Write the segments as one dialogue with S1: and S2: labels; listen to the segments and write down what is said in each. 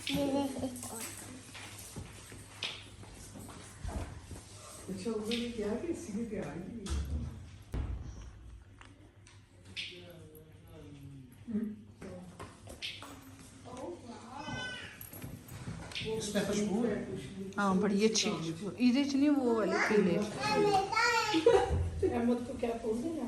S1: अच्छा उन्होंने क्या कि इसी के आएगी
S2: इसमें खुशबू है।
S3: हाँ बड़ी अच्छी इधर च नहीं वो वाले पीले
S1: अहमद को क्या बोल देना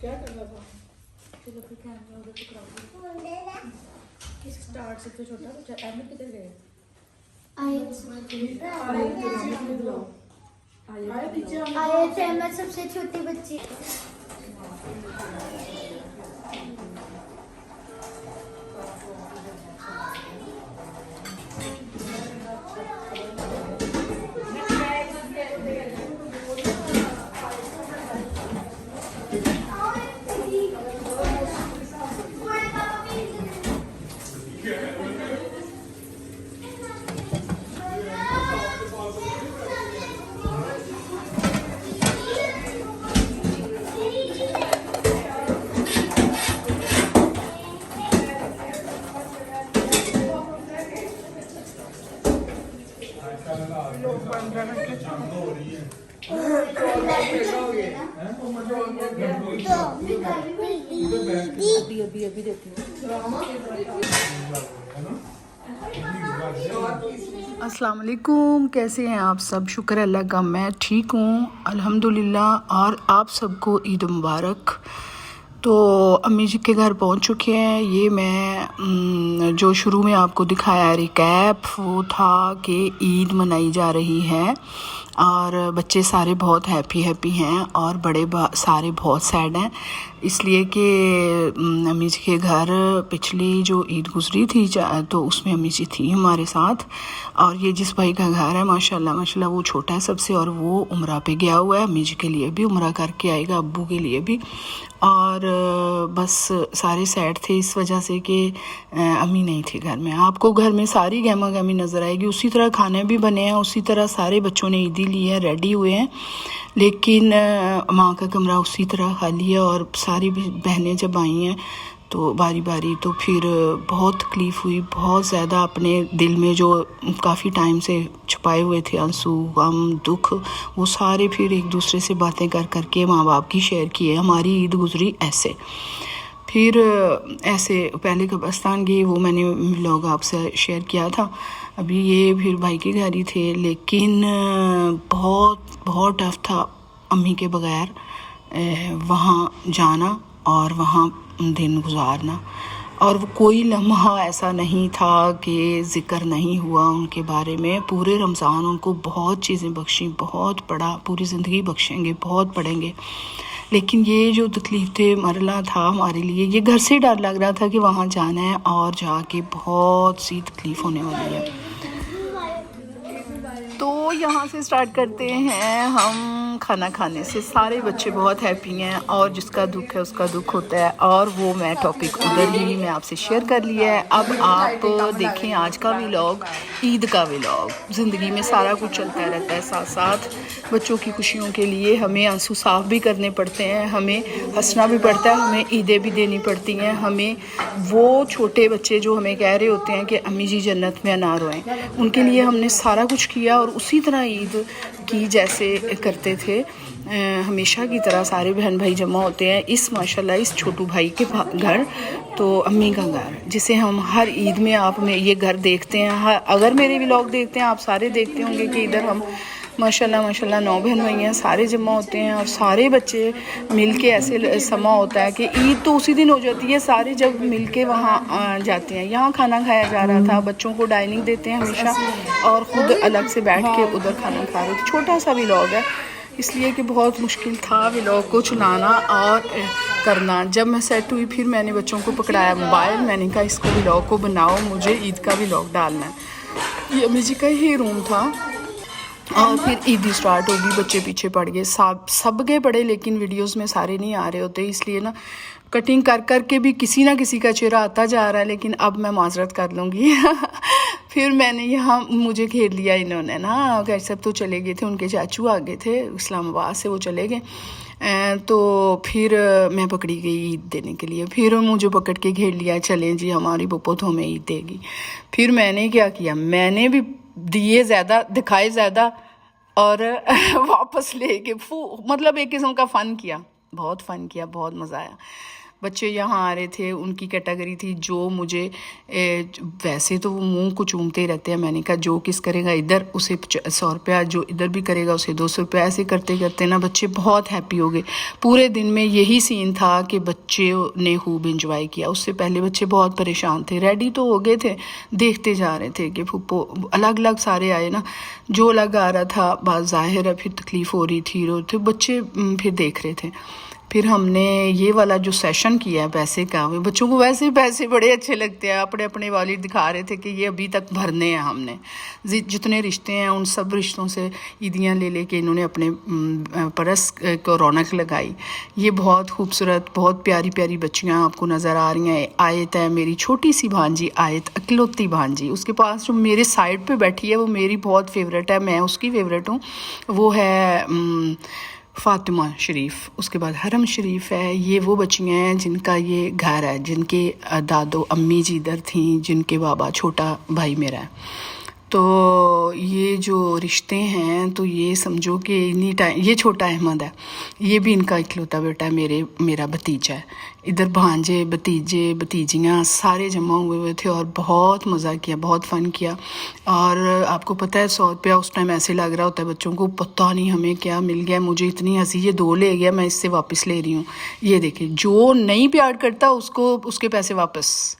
S1: क्या करना था
S4: स्टार्ट से तो छोटा बच्चा अहमद किधर गए
S5: आयत अहमद सबसे छोटी बच्ची
S4: अभी देखती हूँ
S3: अस्सलाम वालेकुम, कैसे हैं आप सब? शुक्र अल्लाह का मैं ठीक हूँ अल्हम्दुलिल्लाह। और आप सबको ईद मुबारक। तो अम्मी जी के घर पहुँच चुके हैं। ये मैं जो शुरू में आपको दिखाया रिकैप वो था कि ईद मनाई जा रही है और बच्चे सारे बहुत हैप्पी हैं और बड़े सारे बहुत सैड हैं, इसलिए कि अम्मी जी के घर पिछली जो ईद गुजरी थी तो उसमें अम्मी जी थी हमारे साथ। और ये जिस भाई का घर है माशाल्लाह वो छोटा है सबसे और वो उम्रा पे गया हुआ है। अम्मी जी के लिए भी उम्रा करके आएगा, अब्बू के लिए भी। और बस सारे सैड थे इस वजह से कि अम्मी नहीं थी घर में। आपको घर में सारी गहमा गहमी नज़र आएगी। उसी तरह खाने भी बने हैं, उसी तरह सारे बच्चों ने ईदी ली है, रेडी हुए हैं, लेकिन माँ का कमरा उसी तरह खाली है। और सारी बहनें जब आई हैं तो बारी बारी तो फिर बहुत तकलीफ़ हुई, बहुत ज़्यादा अपने दिल में जो काफ़ी टाइम से छुपाए हुए थे आंसू, गम, दुख, वो सारे फिर एक दूसरे से बातें कर करके माँ बाप की शेयर किए। हमारी ईद गुजरी ऐसे। फिर ऐसे पहले कब्रिस्तान गए, वो मैंने व्लॉग आपसे शेयर किया था। अभी ये फिर भाई के घर ही थे, लेकिन बहुत टफ था अम्मी के बग़ैर वहाँ जाना और वहाँ दिन गुजारना। और वो कोई लम्हा ऐसा नहीं था कि ज़िक्र नहीं हुआ उनके बारे में। पूरे रमज़ान उनको बहुत चीज़ें बख्शी, बहुत पढ़ा, पूरी ज़िंदगी बख्शेंगे, बहुत पढ़ेंगे। लेकिन ये जो तकलीफ़ थे मरला था हमारे लिए, ये घर से डर लग रहा था कि वहाँ जाना है और जाके बहुत सी तकलीफ़ होने वाली है। तो यहाँ से स्टार्ट करते हैं हम खाना खाने से। सारे बच्चे बहुत हैप्पी हैं और जिसका दुख है उसका दुख होता है, और वो मैं टॉपिक उधर ही मैं आपसे शेयर कर लिया है। अब आप देखें आज का व्लॉग, ईद का व्लॉग। ज़िंदगी में सारा कुछ चलता रहता है, साथ साथ बच्चों की खुशियों के लिए हमें आंसू साफ भी करने पड़ते हैं, हमें हंसना भी पड़ता है, हमें ईदें भी देनी पड़ती हैं। हमें वो छोटे बच्चे जो हमें कह रहे होते हैं कि अम्मी जी जन्नत में ना रोएं, उनके लिए हमने सारा कुछ किया और उसी तरह ईद की जैसे करते थे हमेशा की तरह। सारे बहन भाई जमा होते हैं इस माशाल्लाह इस छोटू भाई के घर, तो अम्मी का घर, जिसे हम हर ईद में आप में ये घर देखते हैं। अगर मेरे व्लॉग देखते हैं आप सारे देखते होंगे कि इधर हम माशाल्लाह 9 बहन भाई हैं, सारे जमा होते हैं और सारे बच्चे मिल के ऐसे समा होता है कि ईद तो उसी दिन हो जाती है, सारे जब मिल के वहाँ जाते हैं। यहाँ खाना खाया जा रहा था, बच्चों को डाइनिंग देते हैं हमेशा और ख़ुद अलग से बैठ के उधर खाना खा रहे थे। छोटा सा व्लॉग है इसलिए कि बहुत मुश्किल था व्लॉग को चलाना और करना। जब मैं सेट हुई फिर मैंने बच्चों को पकड़ाया मोबाइल, मैंने कहा इसको व्लॉग को बनाओ, मुझे ईद का व्लॉग डालना है। ये अम्मी जी का ही रूम था और फिर ईदी स्टार्ट होगी, बच्चे पीछे पड़ गए, सब गए पड़े, लेकिन वीडियोस में सारे नहीं आ रहे होते, इसलिए ना कटिंग कर कर के भी किसी ना किसी का चेहरा आता जा रहा है। लेकिन अब मैं माजरत कर लूँगी फिर मैंने यहाँ मुझे घेर लिया इन्होंने ना, कैसे तो चले गए थे, उनके चाचू आ गए थे इस्लामाबाद से, वो चले गए। तो फिर मैं पकड़ी गई ईद देने के लिए। फिर मुझे पकड़ के घेर लिया, चलें जी हमारी पप्पो तो हमें ईद देगी। फिर मैंने क्या किया, मैंने भी दिए ज़्यादा, दिखाए ज़्यादा और वापस लेके मतलब एक किस्म का फ़न किया, बहुत फ़न किया, बहुत मज़ा आया। बच्चे यहाँ आ रहे थे, उनकी कैटेगरी थी जो मुझे वैसे तो वो मुंह को चूमते ही रहते हैं। मैंने कहा जो किस करेगा इधर उसे 100 रुपया, जो इधर भी करेगा उसे 200 रुपया। ऐसे करते करते ना बच्चे बहुत हैप्पी हो गए। पूरे दिन में यही सीन था कि बच्चे ने खूब इंजॉय किया। उससे पहले बच्चे बहुत परेशान थे, रेडी तो हो गए थे, देखते जा रहे थे कि फुप्पो अलग अलग सारे आए ना, जो अलग आ रहा था बात ज़ाहिर है फिर तकलीफ़ हो रही थी, रो थे बच्चे, फिर देख रहे थे। फिर हमने ये वाला जो सेशन किया है पैसे का, बच्चों को वैसे पैसे बड़े अच्छे लगते हैं। अपने अपने वालिद दिखा रहे थे कि ये अभी तक भरने हैं हमने, जितने रिश्ते हैं उन सब रिश्तों से ईदियाँ ले लेके इन्होंने अपने परस को रौनक लगाई। ये बहुत खूबसूरत, बहुत प्यारी प्यारी बच्चियाँ आपको नज़र आ रही हैं। आयत है मेरी छोटी सी भांजी, आयत अकलौती भांजी। उसके पास जो मेरे साइड पे बैठी है वो मेरी बहुत फेवरेट है, मैं उसकी फेवरेट हूँ। वो है फ़ातिमा शरीफ। उसके बाद हरम शरीफ है। ये वो बच्चियाँ हैं जिनका ये घर है, जिनके दादो अम्मी जी इधर थी, जिनके बाबा छोटा भाई मेरा है। तो ये जो रिश्ते हैं तो ये समझो कि इन्हीं टाइम, ये छोटा अहमद है, ये भी इनका इकलौता बेटा है, मेरा भतीजा है। इधर भांजे भतीजे भतीजियाँ सारे जमा हुए थे और बहुत मज़ा किया, बहुत फ़न किया। और आपको पता है 100 रुपया उस टाइम ऐसे लग रहा होता है बच्चों को, पता नहीं हमें क्या मिल गया, मुझे इतनी हंसी, ये 2 ले गया, मैं इससे वापस ले रही हूँ। ये देखिए, जो नहीं प्यार करता उसको उसके पैसे वापस।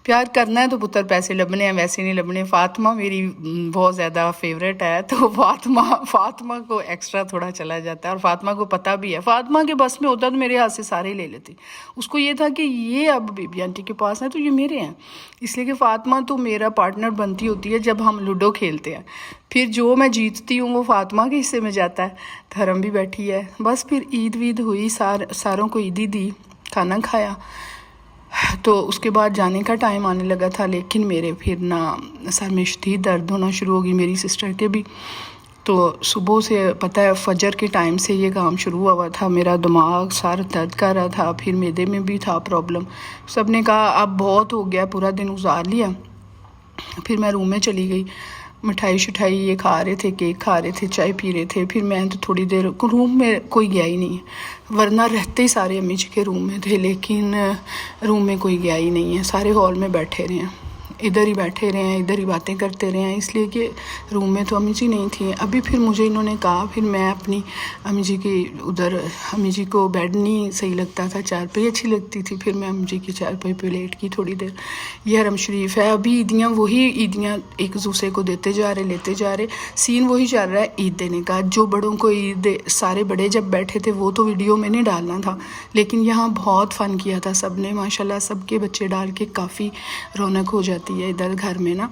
S3: प्यार करना है तो पुत्र पैसे लबने हैं, वैसे नहीं लबने। फ़ातिमा मेरी बहुत ज़्यादा फेवरेट है, तो फ़ातिमा को एक्स्ट्रा थोड़ा चला जाता है। और फ़ातिमा को पता भी है, फ़ातिमा के बस में होता तो मेरे हाथ से सारे ले लेती। उसको ये था कि ये अब बीबी आंटी के पास है तो ये मेरे हैं, इसलिए कि फ़ातिमा तो मेरा पार्टनर बनती होती है जब हम लूडो खेलते हैं। फिर जो मैं जीतती हूँ वो फ़ातिमा के हिस्से में जाता है। धर्म भी बैठी है। बस फिर ईद वीद हुई, सारों को ईदी दी, खाना खाया। तो उसके बाद जाने का टाइम आने लगा था, लेकिन मेरे फिर ना सर में शदीद दर्द होना शुरू हो गई, मेरी सिस्टर के भी। तो सुबह से पता है फजर के टाइम से ये काम शुरू हुआ था। मेरा दिमाग सर दर्द कर रहा था, फिर मैदे में भी था प्रॉब्लम। सब ने कहा अब बहुत हो गया, पूरा दिन गुजार लिया। फिर मैं रूम में चली गई, मिठाई शिठाई ये खा रहे थे, केक खा रहे थे, चाय पी रहे थे। फिर मैं तो थोड़ी देर रूम में कोई गया ही नहीं है, वरना रहते ही सारे अम्मी जी के रूम में थे, लेकिन रूम में कोई गया ही नहीं है। सारे हॉल में बैठे रहे हैं, इधर ही बैठे रहे हैं, इधर ही बातें करते रहे हैं, इसलिए कि रूम में तो अम्मी जी नहीं थी। अभी फिर मुझे इन्होंने कहा, फिर मैं अपनी अम्मी जी की उधर, अम्मी जी को बेड नहीं सही लगता था, चारपाई अच्छी लगती थी, फिर मैं अम्मी जी की चारपाई पे लेट की थोड़ी देर। ये हरम शरीफ है। अभी ईदियाँ वही ईदियाँ एक दूसरे को देते जा रहे, लेते जा रहे, सीन वही चल रहा है ईद देने का। जो बड़ों को ईद, सारे बड़े जब बैठे थे वो तो वीडियो में नहीं डालना था, लेकिन यहाँ बहुत फ़न किया था सब ने माशाल्लाह। सबके बच्चे डाल के काफ़ी रौनक हो जाती है इधर घर में ना।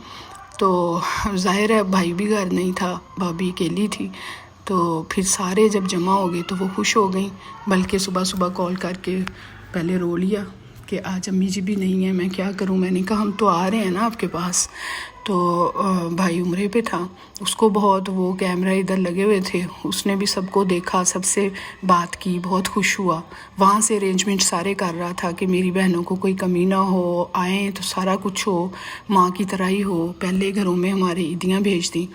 S3: तो जाहिर है भाई भी घर नहीं था, भाभी अकेली थी। तो फिर सारे जब जमा हो गए तो वो खुश हो गई, बल्कि सुबह सुबह कॉल करके पहले रो लिया कि आज अम्मी जी भी नहीं है, मैं क्या करूं। मैंने कहा हम तो आ रहे हैं ना आपके पास। तो भाई उम्रे पे था, उसको बहुत वो कैमरा इधर लगे हुए थे, उसने भी सबको देखा, सबसे बात की, बहुत खुश हुआ। वहाँ से अरेंजमेंट सारे कर रहा था कि मेरी बहनों को कोई कमी ना हो, आएँ तो सारा कुछ हो, माँ की तरह ही हो। पहले घरों में हमारे ईदियाँ भेज दी।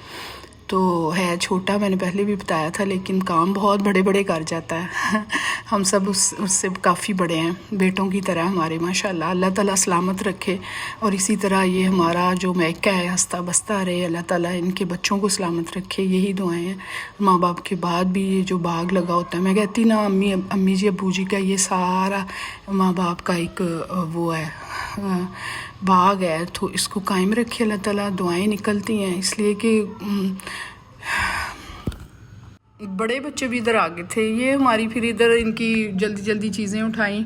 S3: तो है छोटा, मैंने पहले भी बताया था, लेकिन काम बहुत बड़े बड़े कर जाता है। हम सब उससे काफ़ी बड़े हैं, बेटों की तरह हमारे माशाल्लाह। अल्लाह ताला सलामत रखे और इसी तरह ये हमारा जो मैका है हंसता बसता रहे। अल्लाह ताला इनके बच्चों को सलामत रखे, यही दुआएं हैं। माँ बाप के बाद भी ये जो बाग लगा होता है, मैं कहती ना अम्मी जी अब्बू जी का ये सारा माँ बाप का एक वो है, बाग है, तो इसको कायम रखे अल्लाह ताला। दुआएं निकलती हैं, इसलिए कि बड़े बच्चे भी इधर आ गए थे। ये हमारी फिर इधर इनकी जल्दी जल्दी चीज़ें उठाई।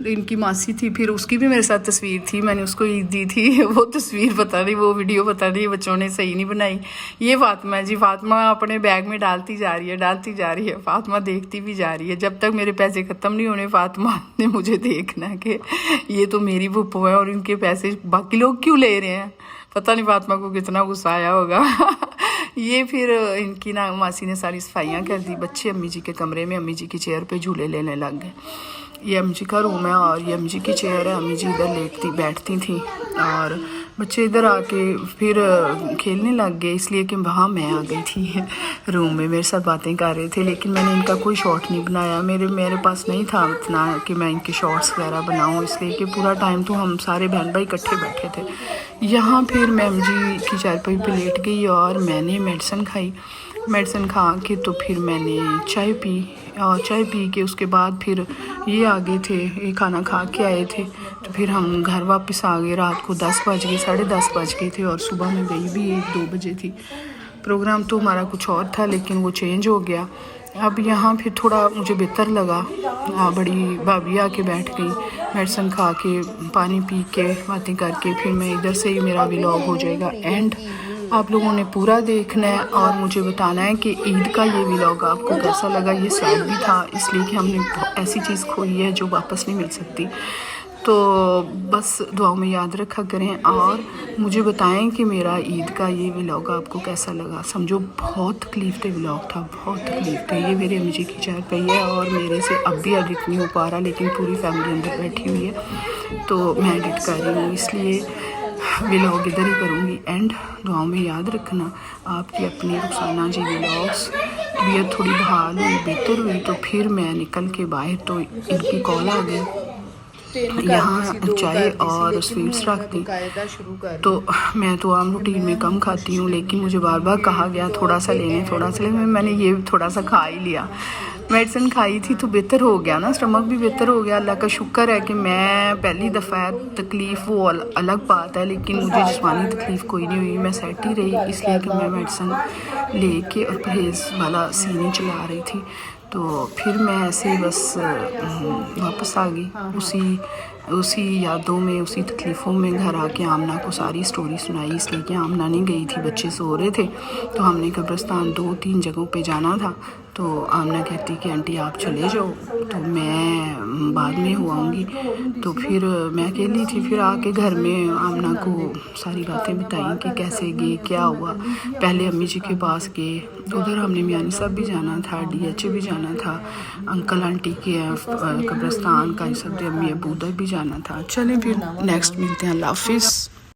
S3: इनकी मासी थी, फिर उसकी भी मेरे साथ तस्वीर थी, मैंने उसको ईद दी थी। वो तस्वीर पता नहीं, वो वीडियो पता नहीं बच्चों ने सही नहीं बनाई। ये फातिमा जी, फातिमा अपने बैग में डालती जा रही है, डालती जा रही है। फातिमा देखती भी जा रही है। जब तक मेरे पैसे ख़त्म नहीं होने फातिमा ने मुझे देखना है कि ये तो मेरी फुप्पो है और इनके पैसे बाकी लोग क्यों ले रहे हैं। पता नहीं फातिमा को कितना गुस्सा आया होगा। ये फिर इनकी ना मासी ने सारी सफाइयाँ कर दी, बच्चे अम्मी जी के कमरे में अम्मी जी की चेयर पे झूले लेने लग गए। ये अम्मी जी का रूम है और ये अम्मी जी की चेयर है, अम्मी जी इधर बैठती थी और बच्चे इधर आके फिर खेलने लग गए, इसलिए कि वहाँ मैं आ गई थी रूम में, मेरे साथ बातें कर रहे थे। लेकिन मैंने इनका कोई शॉट नहीं बनाया, मेरे पास नहीं था इतना कि मैं इनके शॉट्स वगैरह बनाऊँ, इसलिए कि पूरा टाइम तो हम सारे बहन भाई इकट्ठे बैठे थे। यहाँ फिर मैं अम्मी जी की चारपाई पे लेट गई और मैंने मेडिसिन खाई। मेडिसिन खा के तो फिर मैंने चाय पी और चाय पी के उसके बाद फिर ये आ गए थे, ये खाना खा के आए थे, तो फिर हम घर वापस आ गए। रात को 10 बज गए, 10:30 बज गए थे और सुबह में गई भी 1-2 बजे थी। प्रोग्राम तो हमारा कुछ और था लेकिन वो चेंज हो गया। अब यहाँ फिर थोड़ा मुझे बेहतर लगा, बड़ी भाभी आके बैठ गई, मेडिसिन खा के पानी पी के बातें करके फिर मैं इधर से ही मेरा व्लॉग हो जाएगा एंड। आप लोगों ने पूरा देखना है और मुझे बताना है कि ईद का ये व्लॉग आपको कैसा लगा। ये सैड भी था इसलिए कि हमने ऐसी चीज़ खोई है जो वापस नहीं मिल सकती, तो बस दुआओं में याद रखा करें और मुझे बताएं कि मेरा ईद का ये व्लॉग आपको कैसा लगा। समझो बहुत तकलीफ थे व्लॉग था, बहुत तकलीफ थे। ये मेरे अम्मी जी की चारपाई है और मेरे से अब भी एडिट नहीं हो पा रहा, लेकिन पूरी फैमिली अंदर बैठी हुई है तो मैं एडिट कर रही हूँ, इसलिए व्लॉग इधर ही करूँगी एंड। दुआओं में याद रखना आपकी अपनी रुखसाना जी व्लॉग्स। तबीयत थोड़ी बहाल हुई, बेहतर हुई तो फिर मैं निकल के बाहर, तो इनकी कॉल आ गई, यहाँ चाय और स्वीट्स रख दी। तो मैं तो आम रूटीन में कम खाती हूँ लेकिन मुझे बार बार कहा गया थोड़ा सा लेने, मैंने ये थोड़ा सा खा ही लिया। मेडिसिन खाई थी तो बेहतर हो गया ना, स्टमक भी बेहतर हो गया। अल्लाह का शुक्र है कि मैं पहली दफ़ा, तकलीफ़ वो अलग बात है लेकिन मुझे जिस्मानी तकलीफ़ कोई नहीं हुई, मैं सेट ही रही, इसलिए कि मैं मेडिसिन लेके और परहेज़ वाला सीने चला रही थी। तो फिर मैं ऐसे ही बस वापस आ गई उसी यादों में, उसी तकलीफ़ों में। घर आके आमना को सारी स्टोरी सुनाई, इसलिए कि आमना नहीं गई थी, बच्चे सो रहे थे तो हमने कब्रिस्तान 2-3 जगहों पे जाना था। तो आमना कहती कि आंटी आप चले जाओ तो मैं बाद में हो आऊँगी। तो फिर मैं अकेली थी, फिर आके घर में आमना को सारी बातें बताई कि कैसे गए, क्या हुआ। पहले अम्मी जी के पास गए, उधर हमने मियानी साहब भी जाना था, DH भी जाना था, अंकल आंटी के कब्रिस्तान का सब, अम्मी अबू उधर भी जाना था। चलें फिर नेक्स्ट मिलते हैं, अल्लाह हाफिज़।